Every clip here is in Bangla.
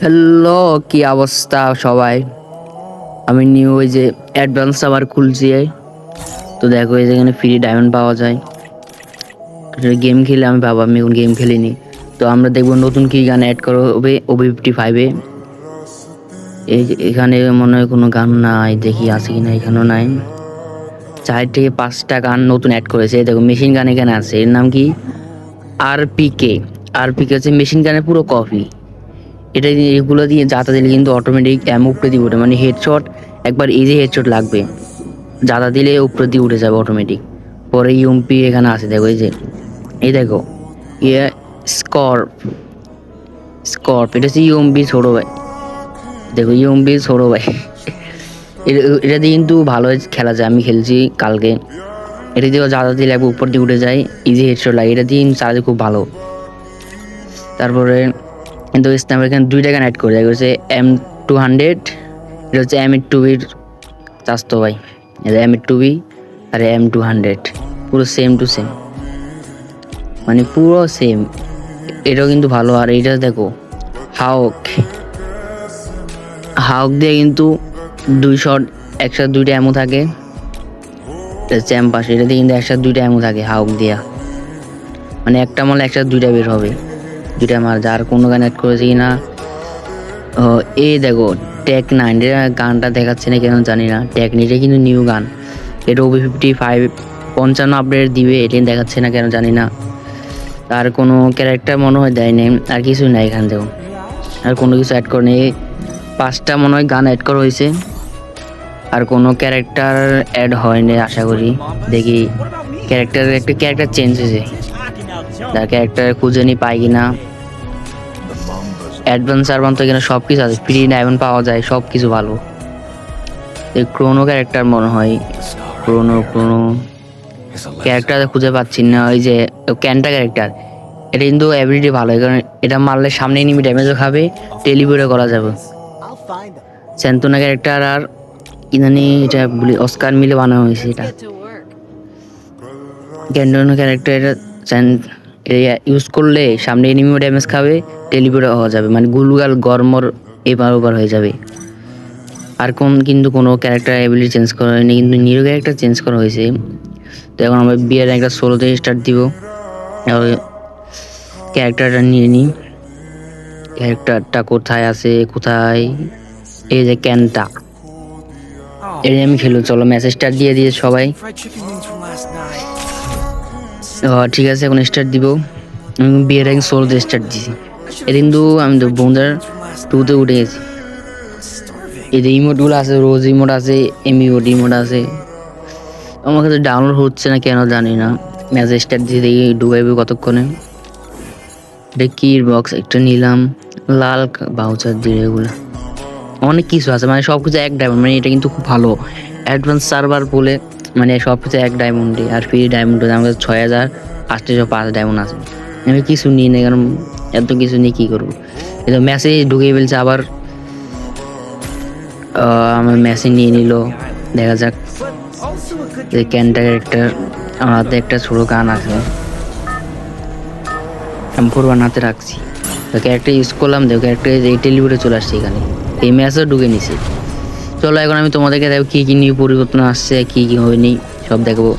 হ্যালো, কি অবস্থা সবাই? আমি নিউ ওই যে অ্যাডভান্স আবার খুলছি। তো দেখো এই যেখানে ফ্রি ডায়মন্ড পাওয়া যায়। গেম খেলে আমি বাবা আমি এখন গেম খেলিনি। তো আমরা দেখবো নতুন কি গান অ্যাড করা হবে OB55-এ। এখানে মনে হয় কোনো গান নাই, দেখি আছে কিনা। এখানেও নাই। 4 থেকে 5টা গান নতুন অ্যাড করেছে। দেখো মেশিন গান এখানে আছে, এর নাম কি আরপিকে। আরপিকে হচ্ছে মেশিন গানের পুরো কপি। এগুলো দিয়ে জাতা দিলে কিন্তু অটোমেটিক উপরে দিয়ে উঠে, মানে হেডশট একবার ইজি হেডশট লাগবে, জাতা দিলে উপরে দিয়ে উঠে যাবে অটোমেটিক। পরে ইউএমপি এখানে আছে, দেখো এই দেখো ইয়ে স্কর্প স্কর্প এটা হচ্ছে ইউএমপি ছোট ভাই। দেখো ইউএমপি ছোট ভাই। এটা দিয়ে কিন্তু ভালো খেলা যায়, আমি খেলছি কালকে। এটা দিয়েও জাতা দিলে একবার উপর দিয়ে উঠে যায়, ইজি হেডশট লাগে। এটা দিয়ে চার্জে খুব ভালো। তারপরে কিন্তু স্ন্যাপের এখানে 2টা গান অ্যাড করে দেয়, হচ্ছে M200। এটা হচ্ছে M2বির চাস্তো ভাই। এটা M2বি আর M200 পুরো সেম টু সেম, মানে পুরো সেম। এটাও কিন্তু ভালো। আর এটা দেখো হাওক হাওক দিয়ে কিন্তু 2 শট একসাথে 2টা অ্যামো থাকে। চ্যাম্পাস এটা দিয়ে কিন্তু একসাথে 2টা অ্যামো থাকে হাওক দিয়া, মানে একটা মারলে একসাথে 2টা বের হবে। 2টা মার যার কোনো গান অ্যাড করেছে কি না। এই দেখো টেক 9, এটা গানটা দেখাচ্ছে না কেন জানি না। টেক9 কিন্তু নিউ গান, এটা OB55 55 আপডেট দিবে, এটা দেখাচ্ছে না কেন জানি না। আর কোনো ক্যারেক্টার মনে হয় দেয়নি, আর কিছু নাই এখান থেকেও, আর কোনো কিছু অ্যাড করেনি। 5টা মনে হয় গান অ্যাড করা হয়েছে, আর কোনো ক্যারেক্টার অ্যাড হয়নি আশা করি। দেখি একটা ক্যারেক্টার চেঞ্জ হয়েছে, তার ক্যারেক্টার খুঁজে নি পাই কিনা। অ্যাডভান্স সার্ভার তো এখানে সব কিছু আছে, ফ্রি ডায়মন্ড পাওয়া যায়, সব কিছু ভালো। এই ক্রোনো ক্যারেক্টার মনে হয়, ক্রোনো ক্যারেক্টার খুঁজে পাচ্ছি না। ওই যে ক্যান্টা ক্যারেক্টার, এটা কিন্তু অ্যাবিলিটি ভালো, কারণ এটা মারলে সামনে এনিমি ড্যামেজও খাবে, টেলিপোর্টও করা যাবে। স্যান্তোনা ক্যারেক্টার আর ইদানি এটা বলি অস্কার মিলে বানানো হয়েছে। এটা ক্যান্টোনা ক্যারেক্টার, এটা ইউজ করলে সামনে এনিমিও ড্যামেজ খাবে, টেলিপোর্ট হওয়া যাবে, মানে গুলগাল গরমর এবার ওবার হয়ে যাবে। আর কিন্তু কোনো ক্যারেক্টার অ্যাবিলিটি চেঞ্জ করা হয়নি, কিন্তু নিরো ক্যারেক্টার চেঞ্জ করা হয়েছে। তো এখন আমরা বিয়ের একটা সোলোতে স্টার্ট দিব। ক্যারেক্টারটা নিয়ে নিই। ক্যারেক্টারটা কোথায় আছে, কোথায়? এই যে ক্যানটা, এটা আমি খেলবো। চলো ম্যাচ স্টার্ট দিয়ে দিয়ে সবাই। ঠিক আছে, এখন স্টার্ট দিব। আমি বিয়ের আগে সোলোতে স্টার্ট দিয়েছি। এটা কিন্তু আমি তো বন্ধুর 2তে উঠে গেছি। এই যে ইমোটগুলো আছে, রোজ ইমোট আছে, ইমোট আছে। আমার কাছে ডাউনলোড হচ্ছে না কেন জানি না। ম্যাচ স্টার্ট দিয়ে দেখি ডুবাইবে কতক্ষণে। এটা কি বক্স একটা নিলাম, লাল বাউচার দিয়ে। এগুলো অনেক কিছু আছে, মানে সব কিছু 1 ডায়মন্ড, মানে এটা কিন্তু খুব ভালো অ্যাডভান্স সার্ভার বলে, মানে সব কিছু 1 ডায়মন্ডে। আর ফ্রি ডায়মন্ড আমার কাছে 6805 ডায়মন্ড আছে। আমি কিছু নিই না, কারণ এত কিছু নিয়ে কী করবো। এটা ম্যাচে ঢুকিয়ে ফেলছে আবার। আমার ম্যাচে নিয়ে নিল, দেখা যাক। এই ক্যান্টা ক্যারেক্টার আমার হাতে একটা ছোটো গান আছে, M4 বানাতে রাখছি। তো ক্যারেক্টার ইউজ করলাম, দেখো ক্যারেক্টার এই টেলিপোর্টে চলে আসছে এখানে, এই ম্যাচও ঢুকে নিছি। চলো এখন আমি তোমাদেরকে দেখো কী কী নিউ পরিবর্তন আসছে, কী কী হয়নি সব দেখবো।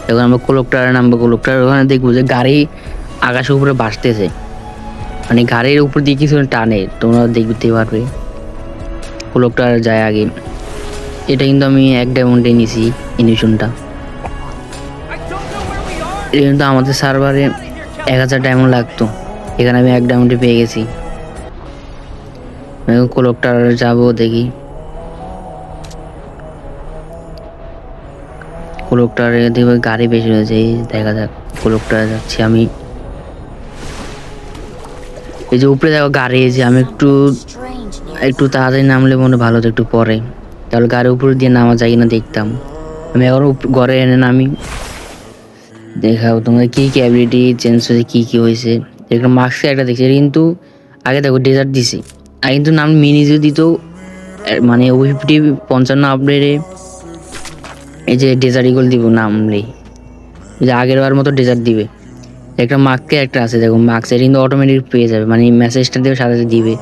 এখন আমরা কোলোক্টারে নামবো। কোলোক্টার ওখানে দেখবো যে গাড়ি আকাশের উপরে ভাসতেছে, মানে গাড়ির উপর দিয়ে কিছু টানে, তোমরা দেখতে পারবে। কোলোক্টার যায় আগে। এটা কিন্তু আমি 1 ডায়মন্ডে নিছি ইনিশনটা। এটা কিন্তু আমাদের সার্ভারে 1000 ডায়মন্ড লাগতো, এখানে আমি 1 ডায়মন্ডে পেয়ে গেছি। কোলোক্টার যাবো, দেখি কোলোক্টারে দেখবে গাড়ি বেশি হয়েছে, দেখা যাক। কোলোক্টারে যাচ্ছি আমি। এই যে উপরে দেখো গাড়ি, এই যে আমি একটু তাড়াতাড়ি নামলে মনে ভালো হতো, একটু পরে, তাহলে গাড়ির উপরে দিয়ে নামা যায় কিনা দেখতাম। আমি এখন ঘরে এনে নামি, দেখাও তোমার কী কী অ্যাবিলিটি চেঞ্জ হয়েছে, কী কী হয়েছে। এরকম মার্কসে একটা দেখছি, কিন্তু আগে দেখো ডেজার্ট দিছি, আর কিন্তু নাম মিনিজও দিত, মানে OB50 55 আপডেটে এই যে ডেজার্ট ইগল দিব নামলেই, যে আগের বার মতো ডেজার্ট দিবে। একটা মার্ককে একটা আছে, দেখো মার্কসের কিন্তু অটোমেটিক পেয়ে যাবে, মানে মেসেজটা দেবে সাথে সাথে দিবে।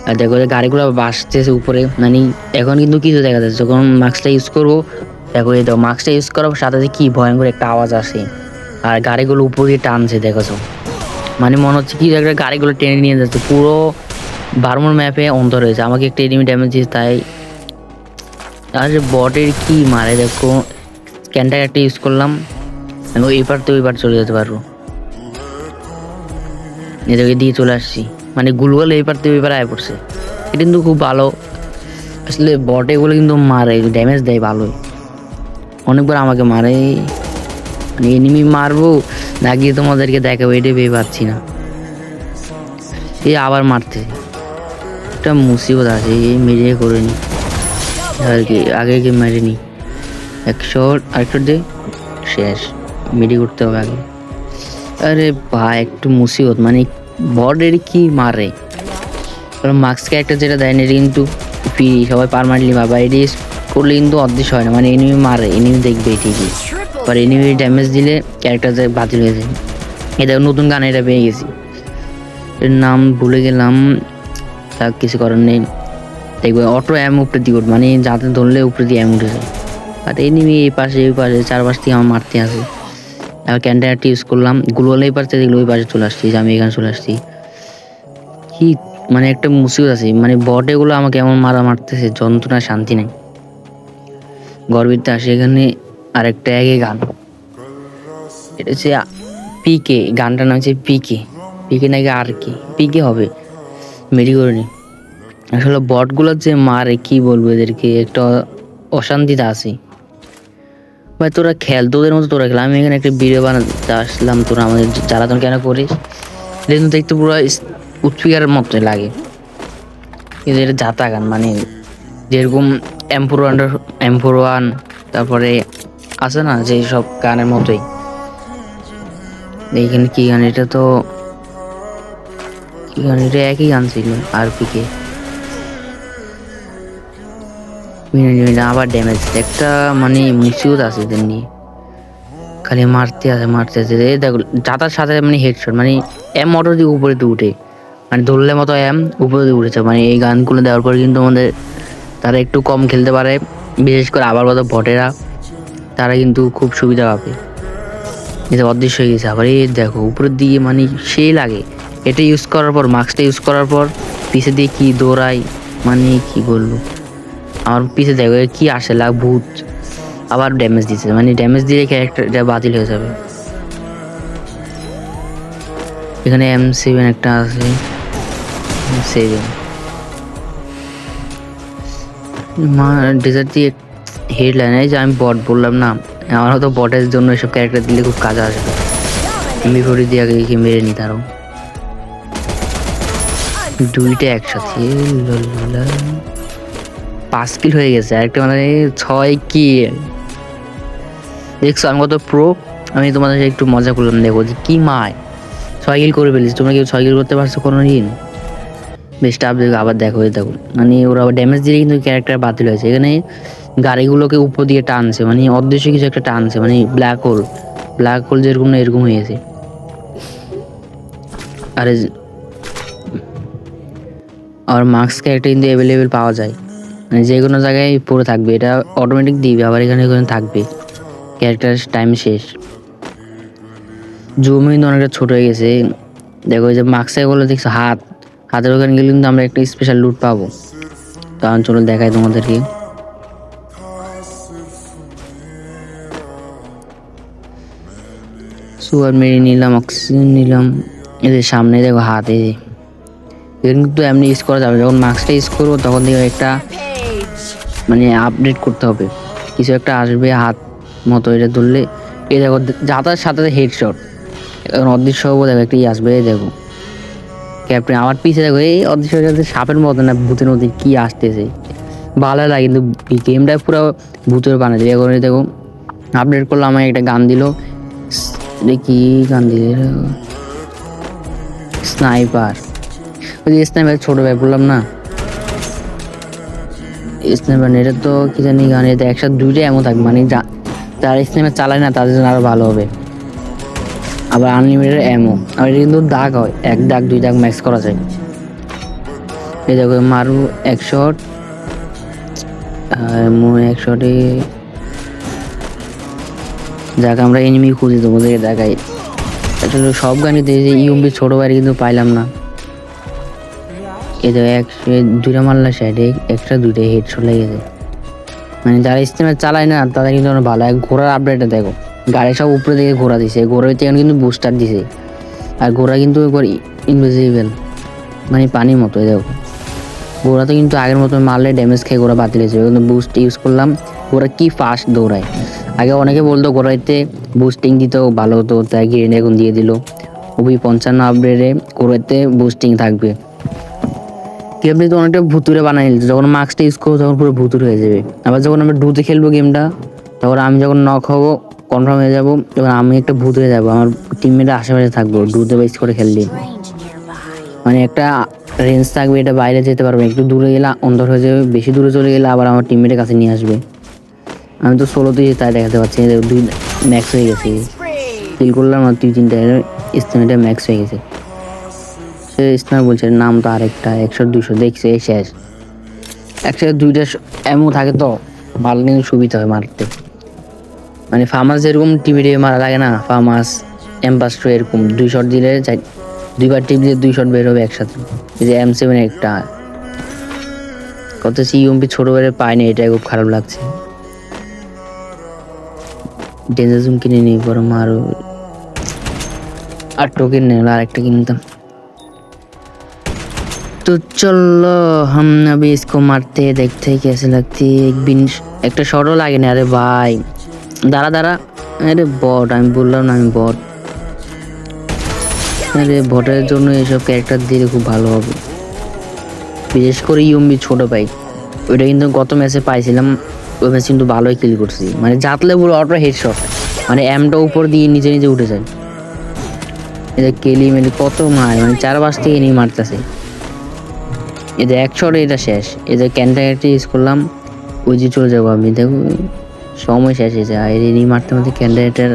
আর দেখো যে গাড়িগুলো বাসতেছে উপরে, মানে এখন কিন্তু কিছু দেখা যাচ্ছে যখন মাস্কটা ইউজ করবো। দেখো এই দেখো মাস্কটা ইউজ করার সাথে সাথে কি ভয়ঙ্কর একটা আওয়াজ আসে, আর গাড়িগুলো উপর দিয়ে টানছে দেখেছো, মানে মনে হচ্ছে কি একটা গাড়িগুলো টেনে নিয়ে যাচ্ছে। পুরো বারমোর ম্যাপে অন্তর হয়েছে, আমাকে একটা এনিমি ড্যামেজ দিয়েছে তাই। আর বটের কি মারে দেখো, স্ক্যানটার একটা ইউজ করলাম, আমি ওই পার তো ওই পার চলে যেতে পারবো। এদেরকে দিয়ে চলে আসছি, মানে গুলগুল এই পার থেকে ওই পার আয় পড়ছে। এটা কিন্তু খুব ভালো আসলে, বট এগুলো কিন্তু মারে, ড্যামেজ দেয় ভালোই, অনেকবার আমাকে মারে। মানে এনিমি মারবো না গিয়ে তোমাদেরকে দেখাবো এটাই ভেবে পাচ্ছি না। এই আবার মারতে একটা মুসিবত আছে, এই মেরে করে নি আর কি, আগে কি মেরে নি। 100 আরেকটা দে, শেষ, মেডি করতে হবে আগে। আরে ভাই একটু মুসিবত, মানে বটের কি মারে। মাস্ক একটা যেটা দেয় না এটা কিন্তু ফ্রি, সবাই পারমানেন্টলি পাবা। এটি করলে কিন্তু অদৃশ্য হয় না, মানে এনিমি মারে, এনিমি দেখবে ঠিকই, আর এনিমি ড্যামেজ দিলে ক্যারেক্টার বাতিল হয়ে যায়। এটা নতুন গান, এটা পেয়ে গেছি, এর নাম ভুলে গেলাম, তা কিছু করার নেই। দেখবে অটো অ্যাম উপরে দিয়ে উঠ, মানে যাতে ধরলে উপরে দিয়ে অ্যাম উঠে যায়। আর এনিমি এই পাশে ওই পাশে চারপাশ থেকে আমার মারতে আসে। এবার ক্যান্টারটি ইউজ করলাম, গুলোলে এই পাশে দেখলে ওই পাশে চলে আসছি, আমি এখানে চলে আসছি। কি মানে একটা মুসিবত আছে, মানে বট এগুলো আমাকে এমন মারতেছে, যন্ত্রণা শান্তি নেই। গর্বিত আসে এখানে আরেকটা একে গান, এটা হচ্ছে পিকে, গানটার নাম হচ্ছে পিকে। পিকে নাকি আর কি পিকে হবে, মেরি করে নি। আসলে বটগুলো যে মারে কি বলবো, এদেরকে একটা অশান্তিতে আছে। ভাই তোরা খেল, তোদের মতো তোরা খেল, আমি এখানে একটা ভিডিও বানাতে আসলাম, তোরা আমাদের জ্বালাতন কেন করিস? কিন্তু দেখতে পুরো উৎপিকারের মতো লাগে, কিন্তু এটা জাতা গান, মানে যেরকম M41 তারপরে আছে না যে সব গানের মতোই। এইখানে কি গান, এটা তো কি গান, এটা একই গান ছিল আরপিকে। আবার ড্যামেজ একটা, মানে মুসিবত আছে এদের নিয়ে, খালি মারতে আছে। এই দেখো যাতার সাথে মানে হেডশট, মানে এম অটো দিয়ে উপরে দিয়ে উঠে, মানে ধরলে মতো এম উপরে দিয়ে উঠেছে। মানে এই গানগুলো দেওয়ার পর কিন্তু আমাদের তারা একটু কম খেলতে পারে, বিশেষ করে আবার মতো বটেরা, তারা কিন্তু খুব সুবিধা পাবে। এটা অদৃশ্য হয়ে গেছে আবার, এই দেখো উপরের দিকে, মানে সেই লাগে। এটা ইউজ করার পর, মাস্কটা ইউজ করার পর পিছে দিয়ে কি দৌড়াই, মানে কি বলবো। আমার পিছে দেখো কি আসে ভূত, আবার ড্যামেজ দিচ্ছে, মানে ড্যামেজ দিয়ে ক্যারেক্টারটা বাতিল হয়ে যাবে। এখানে M7 একটা আছে, 7 ডেজার্ট দিয়ে হেডলাইন। এই যে আমি বট বললাম না, আমার হয়তো বটের জন্য এসব ক্যারেক্টার দিলে খুব কাজে আসবে। M40 দিয়ে আগে দেখি মেরে নি, তারও দুইটা একসাথে 5 কিল হয়ে গেছে, আরেকটা মানে 6 কিল। দেখছো আমি কত প্রো, আমি তোমাদের সাথে একটু মজা করলাম, দেখো যে কি মায় 6 কিল করে ফেলিস। তোমরা কেউ 6 কিল করতে পারছো কোনো দিন? বেস্ট আপ দেখো, আবার দেখো দেখো, মানে ওরা আবার ড্যামেজ দিলে কিন্তু ক্যারেক্টার বাতিল হয়েছে। এখানে গাড়িগুলোকে উপর দিয়ে টানছে, মানে অদৃশ্য কিছু একটা টানছে, মানে ব্ল্যাক হোল যেরকম না এরকম হয়েছে। আরে আর মাস্ক ক্যারেক্টার কিন্তু অ্যাভেলেবেল পাওয়া যায়, মানে যে কোনো জায়গায় পড়ে থাকবে, এটা অটোমেটিক দিবে, আবার এখানে থাকবে। ক্যারেক্টার টাইম শেষ, জুম কিন্তু অনেকটা ছোট হয়ে গেছে। দেখো যে মাস্কে গুলো দেখছো, হাতের ওখানে গেলে কিন্তু আমরা একটা স্পেশাল লুট পাবো। কারণ চলো দেখাই তোমাদেরকে। সুয়ার মেরে নিলাম, অক্সিজেন নিলাম, এদের সামনে দেখো হাতে কিন্তু এমনি ইউজ করা যাবে। যখন মাস্কটা ইউজ করবো তখন দেখো একটা মানে আপডেট করতে হবে, কিছু একটা আসবে হাত মতো, এটা ধরলে এই দেখো যাতার সাথে হেডশট। এখন অদৃশ্য হবো, দেখো একটা আসবে, দেখো ক্যাপ্টেন আমার পিছিয়ে, দেখো এই অদৃশ্য সাপের মতো না ভূতের নদীর কি আসতেছে, ভালো লাগে। কিন্তু গেমটা পুরো ভূতের বানাচ্ছে। এখন দেখো আপডেট করলো, আমায় একটা গান দিল, কি গান দিল, স্নাইপার। ওই যে স্নাইপার ছোট ভাই বললাম না, স্নাইপার এটা তো কি জানি গান, এটা একসাথে দুইটা এমন থাকবে, মানে যারা স্নাইপার চালায় না তাদের জন্য আরো ভালো হবে। আবার আনলিমিটেড এমও, আর এটা কিন্তু দাগ হয়, 1 দাগ 2 দাগ ম্যাক্স করা যায়। এই দেখো মারু এক শট, আর এক শটে যাক আমরা এনিমি খুঁজে দেবো দেখাই। আসলে সব গানই দিয়েছে ইউএমপি ছোট বাইরে কিন্তু পাইলাম না। এই দেখো দুইটা মারলা সাইডে একটা দুইটা হেডশট লেগেছে। মানে যারা স্টিমার চালায় না তাদের কিন্তু অনেক ভালো। ঘোড়ার আপডেটটা দেখো, গাড়ি সব উপরে দিকে ঘোরা দিছে, ঘোড়ার এখন কিন্তু বুস্টার দিছে। আর ঘোড়া কিন্তু একবার ইনভিজিবল, মানে পানির মতো। দেখো ঘোড়া তো কিন্তু আগের মতো মারলে ড্যামেজ খেয়ে ঘোড়া বাতিল হয়েছে, কিন্তু বুস্ট ইউজ করলাম। ঘোড়া কি ফাস্ট দৌড়ায়। আগে অনেকে বলতো ঘোড়াইতে বুস্টিং দিতেও ভালো হতো, তাই গ্রেনেড এখন দিয়ে দিল। ওবি 55 আপডেটে ঘোড়াতে বুস্টিং থাকবে। গেমটা তো অনেকটা ভুতুরে বানাই নিচ্ছে, যখন মাস্কটা ইউজ করবো তখন পুরো ভুতুরে হয়ে যাবে। আবার যখন আমরা ডুতে খেলবো গেমটা, তখন আমি যখন নক হবো কনফার্ম হয়ে যাবো, তখন আমি একটা ভূত হয়ে যাবো, আমার টিমমেটের আশেপাশে থাকবো ডুতে বেস করে খেললে। মানে একটা রেঞ্জ থাকবে, এটা বাইরে যেতে পারবে, একটু দূরে গেলে অন্ধর হয়ে যাবে, বেশি দূরে চলে গেলে আবার আমার টিমমেটের কাছে নিয়ে আসবে। আমি তো ষোলোতেই তাই দেখাতে পাচ্ছি, দুই ম্যাক্স হয়ে গেছে, ফিল করলাম আর 2-3টা স্টেমিটা ম্যাক্স হয়ে গেছে। সে স্টেমার বলছে নাম তো আরেকটা 100-200 দেখছে শেষ। একসাথে দুইটা এমন থাকে তো ভালো নিয়ে সুবিধা হয় মারতে। মানে ফার্মাস যেরকম টিভি মারা লাগে না, ফার্মাস এম্পাস্ট্রো এরকম 2 শট দিলে দুইবার টিপ দিয়ে 2 শট বের হবে একসাথে। এই যে M7 একটা কত ইউএমপি ছোট বেড়ে পায়নি, এটা খুব খারাপ লাগছে। ডেঞ্জার জুম কিনে নিই বরং আরো, আর টোকেন নেই, আর একটা কিনতাম। तो चलो हम अभी इसको मारते हैं, देखते हैं कैसे लगती है। একটা শটও লাগে না। আরে ভাই দাঁড়া, আরে বট, আমি বললাম না আমি বট। আরে বটের জন্য এইসব ক্যারেক্টার দিলে খুব ভালো হবে, বিশেষ করে ইউএমবি ছোট ভাই। ওইটা কিন্তু গত ম্যাচে পাইছিলাম, ওই ম্যাচ কিন্তু ভালোই কিল করছি, মানে জাতলে পুরো অটো হেডশট, মানে এমটা উপর দিয়ে নিজে নিজে উঠে যায়। এটা কেলি মানে কত মার, মানে 4 থেকে নিয়ে মারতেছে। এদের এক শটে এটা শেষ। এদের ক্যান্টারটি ইউজ করলাম, ওই যে চলে যাবো আমি। দেখো সময় শেষ হয়েছে, আর এই মারতে মারতে ক্যান্টারটার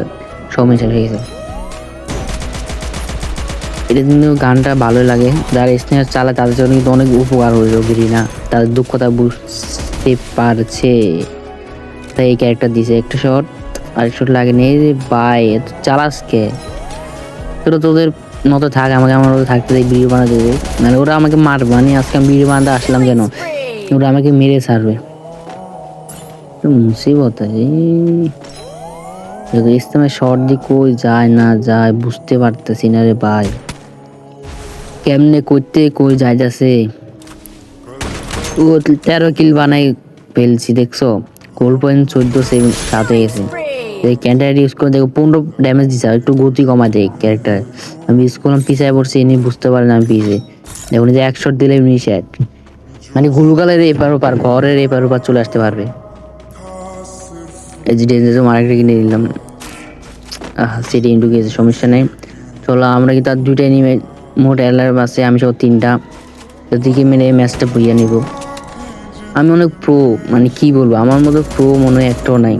সময় শেষ হয়ে গেছে। এটা কিন্তু গানটা ভালো লাগে, যারা স্নেহার চালায় তাদের জন্য কিন্তু অনেক উপকার হয়েছে না, তাদের দুঃখতা বুঝতে পারছে, তাই এই ক্যারেক্টার দিছে। একটা শট আরেক শট লাগে নেই রে ভাই, চালাস কে তোরা, তোদের মতো থাক, আমাকে আমার মতো থাকতে দেয়, ভিডিও বানাতে দেবে। মানে ওরা আমাকে মারবে, মানে আজকে আমি ভিডিও বানাতে আসলাম কেন, ওরা আমাকে মেরে ছাড়বে, মুসিবত আছে। ইস্তেমায় শর্ট দিয়ে কই যায় না যায় বুঝতে পারতেছি না রে ভাই, কেমনে করতে কই যাইতেছে। ও 13 কিল বানাই ফেলছি, দেখছো গোল পয়েন্ট 14-7 হয়ে গেছে। এই ক্যান্টার ইউজ করে দেখো 15 ড্যামেজ দিচ্ছে, একটু গতি কমা দেয় ক্যারেক্টার। আমি ইউজ করলাম পিছায় পড়ছি, এনে বুঝতে পারেন আমি পিছে দেখুন যে 1 শট দিলে এমনি শেট, মানে গুলুগালের এপার ওপার ঘরের এপার ওপার চলে আসতে পারবে। এই যে ডেঞ্জার মার্কেটে কিনে নিলাম, সেটি ইন্টু গেছে, সমস্যা নেই। চলো আমরা কিন্তু আর 2টা নিয়ে মোট এলার বাসে, আমি সব 3টা দিকে মেরে ম্যাচটা বইয়া নিব। আমি অনেক প্রো, মানে কি বলবো, আমার মতো প্রো মনে হয় একটাও নাই।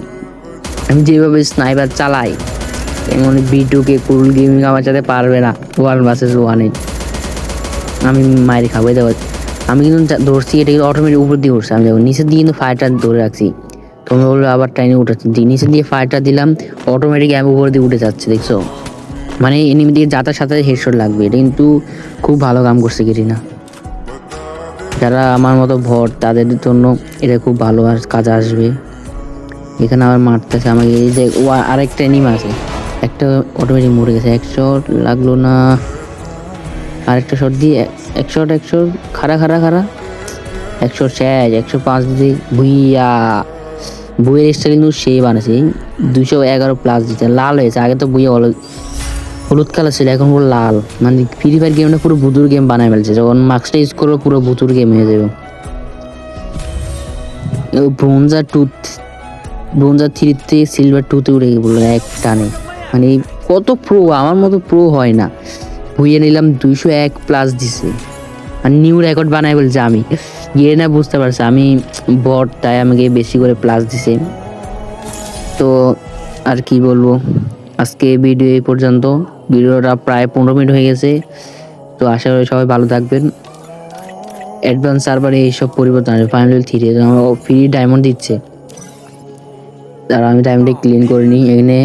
আমি যেভাবে স্নাইপার চালাই এমন B2K কুল গেমিং আমার সাথে পারবে না 1 vs 1-এ, আমি মায়ের খাবো। দেখো আমি কিন্তু ধরছি, এটা কিন্তু অটোমেটিক উপর দিয়ে উঠছে, আমি দেখো নিচের দিয়ে কিন্তু ফায়ারটা ধরে রাখছি, তোমরা বললো আবার টাইনে উঠাচ্ছি, নিচের দিয়ে ফায়ারটা দিলাম, অটোমেটিক আমি উপর দিয়ে উঠে যাচ্ছে, দেখছো মানে এনিমি দিয়ে যাতার সাথে হেডশট লাগবে। এটা কিন্তু খুব ভালো কাম করছে গেরিনা, যারা আমার মতো ভট তাদের জন্য এটা খুব ভালো আর কাজে আসবে। এখানে আবার মারতেছে আমাকে, এই যে ও আরেকটা এনিমি আছে, একটা অটোমেটিক মরে গেছে, 1 শট লাগলো না, আরেকটা শট দিয়ে 1 শট খারা 1 শট শেষ। 105 দিয়ে ভুইয়া, বইয়ের স্টাইল কিন্তু সেই বানাচ্ছে, 211+ দিচ্ছে, লাল হয়েছে। আগে তো বইয়ে হলুদ কালার ছিল, এখন পুরো লাল, মানে ফ্রি ফায়ার গেমটা পুরো ভুতুর গেম বানায় ফেলছে, যখন মাস্কটা ইউজ করবো পুরো ভুতুর গেম হয়ে যাবে। ব্রোঞ্জার 3 সিলভার 2-তে উঠে বললো এক টানে, মানে কত প্রো, আমার মতো প্রো হয় না। ভুইয়ে নিলাম 201+ দিছে, আর নিউ রেকর্ড বানাই বলছে। আমি গিয়ে না বুঝতে পারছি আমি বট, তাই আমাকে বেশি করে প্লাস দিছে। তো আর কি বলবো, আজকে ভিডিও এই পর্যন্ত, ভিডিওটা প্রায় 15 মিনিট হয়ে গেছে। তো আশা করি সবাই ভালো থাকবেন। অ্যাডভান্স সার্ভারে এইসব পরিবর্তন আছে। ফাইনাল লেভেল 3 ফ্রি ডায়মন্ড দিচ্ছে। তারা আমি ডায়মন্ডে ক্লিন করে নিই। এখানে